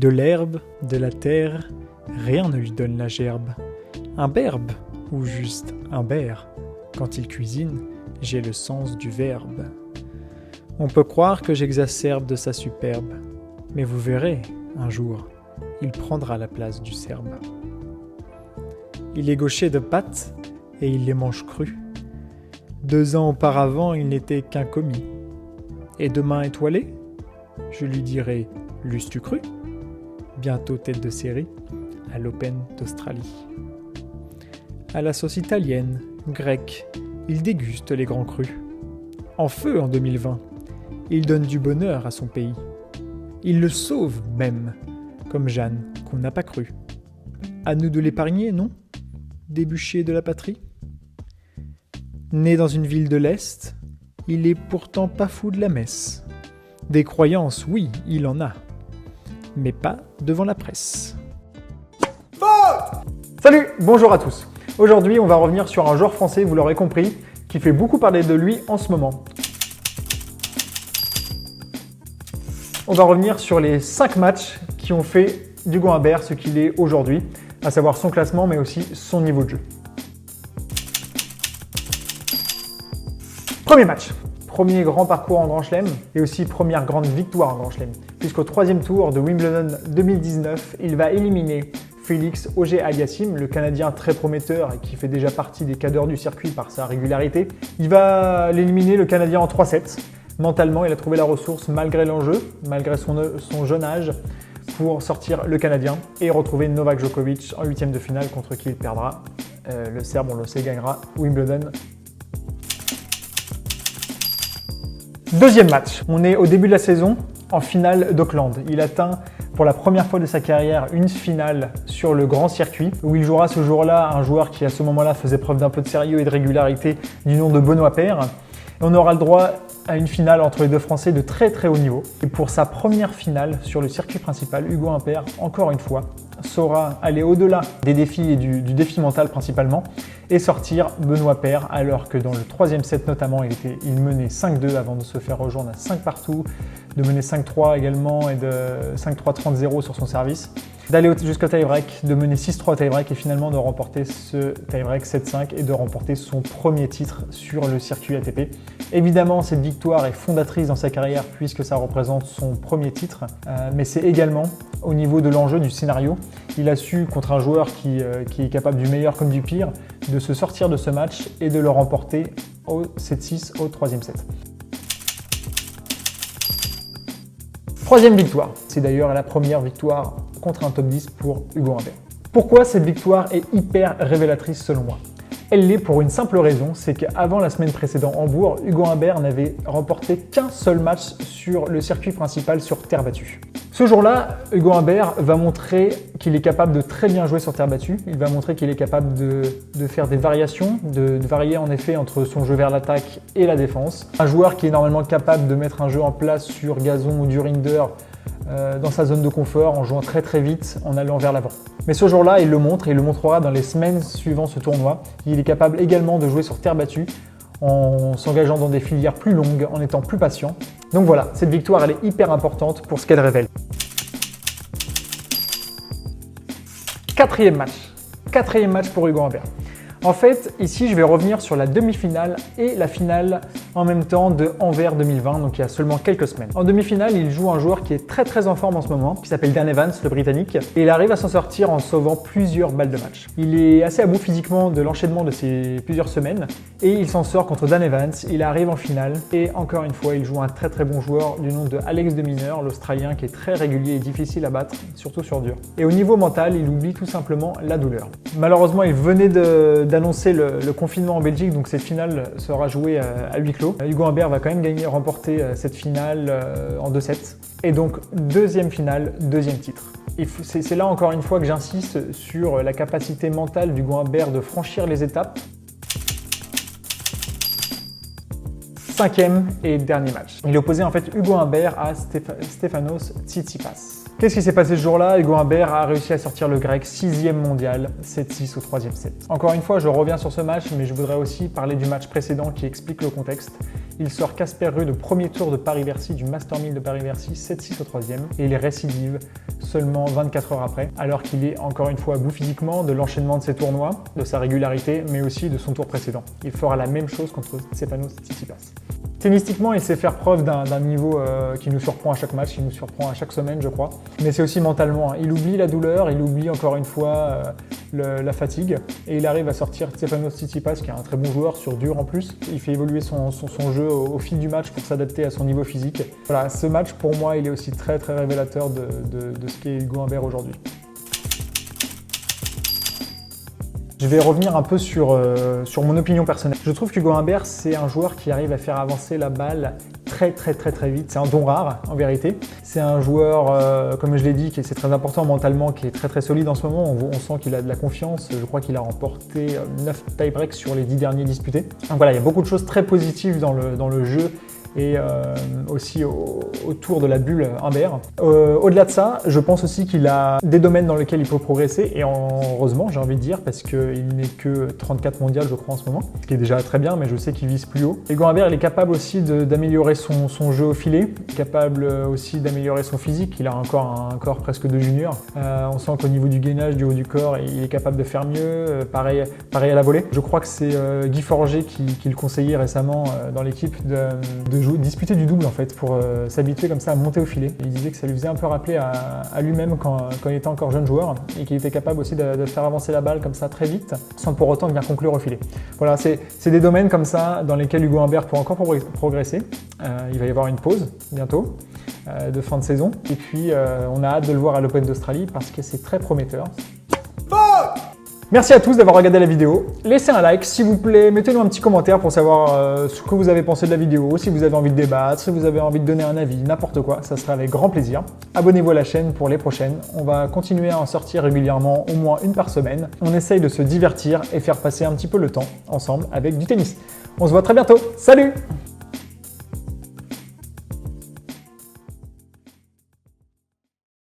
De l'herbe, de la terre, rien ne lui donne la gerbe. Un berbe, ou juste un berre. Quand il cuisine, j'ai le sens du verbe. On peut croire que j'exacerbe de sa superbe, mais vous verrez, un jour, il prendra la place du Serbe. Il est gaucher de pâtes et il les mange crus. 2 ans auparavant, il n'était qu'un commis. Et demain étoilé, je lui dirai « L'eusses-tu cru ?» Bientôt tête de série à l'Open d'Australie. À la sauce italienne, grecque, il déguste les grands crus. En feu en 2020, il donne du bonheur à son pays. Il le sauve même, comme Jeanne qu'on n'a pas cru. À nous de l'épargner, non ? Débûcher de la patrie ? Né dans une ville de l'Est, il est pourtant pas fou de la messe. Des croyances, oui, il en a, mais pas devant la presse. Salut, bonjour à tous. Aujourd'hui, on va revenir sur un joueur français, vous l'aurez compris, qui fait beaucoup parler de lui en ce moment. On va revenir sur les 5 matchs qui ont fait d'Hugo Humbert ce qu'il est aujourd'hui, à savoir son classement, mais aussi son niveau de jeu. Premier match. Premier grand parcours en Grand Chelem et aussi première grande victoire en Grand Chelem. Puisqu'au 3e tour de Wimbledon 2019, il va éliminer Félix Auger-Aliassime, le Canadien très prometteur et qui fait déjà partie des cadors du circuit par sa régularité. Il va l'éliminer, le Canadien, en 3-7. Mentalement, il a trouvé la ressource malgré l'enjeu, malgré son jeune âge, pour sortir le Canadien et retrouver Novak Djokovic en 8e de finale contre qui il perdra. Le Serbe, on le sait, gagnera Wimbledon. Deuxième match, on est au début de la saison, en finale d'Auckland. Il atteint pour la première fois de sa carrière une finale sur le grand circuit où il jouera ce jour-là un joueur qui à ce moment-là faisait preuve d'un peu de sérieux et de régularité du nom de Benoît Paire. Et on aura le droit à une finale entre les deux Français de très très haut niveau. Et pour sa première finale sur le circuit principal, Hugo Humbert, encore une fois, saura aller au-delà des défis et du défi mental principalement et sortir Benoît Paire alors que dans le 3e set notamment, il menait 5-2 avant de se faire rejoindre à 5 partout, de mener 5-3 également et de 5-3 30-0 sur son service, d'aller jusqu'au tie-break, de mener 6-3 au tie-break et finalement de remporter ce tie-break 7-5 et de remporter son premier titre sur le circuit ATP. Évidemment, cette victoire est fondatrice dans sa carrière puisque ça représente son premier titre, mais c'est également au niveau de l'enjeu du scénario. Il a su, contre un joueur qui est capable du meilleur comme du pire, de se sortir de ce match et de le remporter au 7-6 au 3e set. 3e victoire. C'est d'ailleurs la première victoire contre un top 10 pour Hugo Humbert. Pourquoi cette victoire est hyper révélatrice selon moi ? Elle l'est pour une simple raison, c'est qu'avant la semaine précédente Hambourg, Hugo Humbert n'avait remporté qu'un seul match sur le circuit principal sur terre battue. Ce jour-là, Hugo Humbert va montrer qu'il est capable de très bien jouer sur terre battue. Il va montrer qu'il est capable de faire des variations, de varier en effet entre son jeu vers l'attaque et la défense. Un joueur qui est normalement capable de mettre un jeu en place sur gazon ou dur indoor dans sa zone de confort en jouant très très vite, en allant vers l'avant. Mais ce jour-là, il le montre et il le montrera dans les semaines suivant ce tournoi. Il est capable également de jouer sur terre battue en s'engageant dans des filières plus longues, en étant plus patient. Donc voilà, cette victoire, elle est hyper importante pour ce qu'elle révèle. 4e match. 4e match pour Hugo Humbert. En fait, ici, je vais revenir sur la demi-finale et la finale en même temps de Anvers 2020, donc il y a seulement quelques semaines. En demi-finale, il joue un joueur qui est très très en forme en ce moment, qui s'appelle Dan Evans, le Britannique, et il arrive à s'en sortir en sauvant plusieurs balles de match. Il est assez à bout physiquement de l'enchaînement de ces plusieurs semaines, et il s'en sort contre Dan Evans, il arrive en finale, et encore une fois, il joue un très très bon joueur du nom de Alex de Minaur, l'Australien, qui est très régulier et difficile à battre, surtout sur dur. Et au niveau mental, il oublie tout simplement la douleur. Malheureusement, il venait d'annoncer le confinement en Belgique, donc cette finale sera jouée à huis clos. Hugo Humbert va quand même remporter cette finale en 2-7. Et donc, 2e finale, 2e titre. C'est là encore une fois que j'insiste sur la capacité mentale d'Hugo Humbert de franchir les étapes. 5e et dernier match. Il opposait en fait Hugo Humbert à Stefanos Tsitsipas. Qu'est-ce qui s'est passé ce jour-là? Hugo Humbert a réussi à sortir le grec 6e mondial, 7-6 au 3e set. Encore une fois, je reviens sur ce match, mais je voudrais aussi parler du match précédent qui explique le contexte. Il sort Casper Ruud au premier tour de Paris-Bercy, du Master 1000 de Paris-Bercy, 7-6 au 3e, et il récidive seulement 24 heures après, alors qu'il est encore une fois à bout physiquement de l'enchaînement de ses tournois, de sa régularité, mais aussi de son tour précédent. Il fera la même chose contre Stefanos Tsitsipas. Tennistiquement, il sait faire preuve d'un niveau qui nous surprend à chaque match, qui nous surprend à chaque semaine, je crois. Mais c'est aussi mentalement. Hein. Il oublie la douleur, il oublie encore une fois la fatigue. Et il arrive à sortir Stefanos Tsitsipas, qui est un très bon joueur, sur dur en plus. Il fait évoluer son jeu au fil du match pour s'adapter à son niveau physique. Voilà, ce match, pour moi, il est aussi très très révélateur de ce qu'est Hugo Humbert aujourd'hui. Je vais revenir un peu sur mon opinion personnelle. Je trouve qu'Hugo Humbert, c'est un joueur qui arrive à faire avancer la balle très vite. C'est un don rare, en vérité. C'est un joueur, comme je l'ai dit, c'est très important mentalement, qui est très solide en ce moment. On sent qu'il a de la confiance. Je crois qu'il a remporté 9 tie-breaks sur les 10 derniers disputés. Donc voilà, il y a beaucoup de choses très positives dans le jeu et aussi autour de la bulle Humbert. Au-delà de ça, je pense aussi qu'il a des domaines dans lesquels il peut progresser, et heureusement, j'ai envie de dire, parce qu'il n'est que 34 mondial, je crois, en ce moment, ce qui est déjà très bien, mais je sais qu'il vise plus haut. Hugo Humbert, il est capable aussi d'améliorer son jeu au filet, capable aussi d'améliorer son physique. Il a encore un corps presque de junior. On sent qu'au niveau du gainage, du haut du corps, il est capable de faire mieux. Pareil à la volée. Je crois que c'est Guy Forger qui le conseillait récemment dans l'équipe de disputer du double en fait, pour s'habituer comme ça à monter au filet. Il disait que ça lui faisait un peu rappeler à lui-même quand il était encore jeune joueur, et qu'il était capable aussi de faire avancer la balle comme ça très vite, sans pour autant bien conclure au filet. Voilà, c'est des domaines comme ça dans lesquels Hugo Humbert peut encore progresser. Il va y avoir une pause bientôt, de fin de saison, et puis on a hâte de le voir à l'Open d'Australie parce que c'est très prometteur. Merci à tous d'avoir regardé la vidéo. Laissez un like s'il vous plaît, mettez-nous un petit commentaire pour savoir ce que vous avez pensé de la vidéo, si vous avez envie de débattre, si vous avez envie de donner un avis, n'importe quoi, ça sera avec grand plaisir. Abonnez-vous à la chaîne pour les prochaines, on va continuer à en sortir régulièrement, au moins une par semaine. On essaye de se divertir et faire passer un petit peu le temps ensemble avec du tennis. On se voit très bientôt, salut!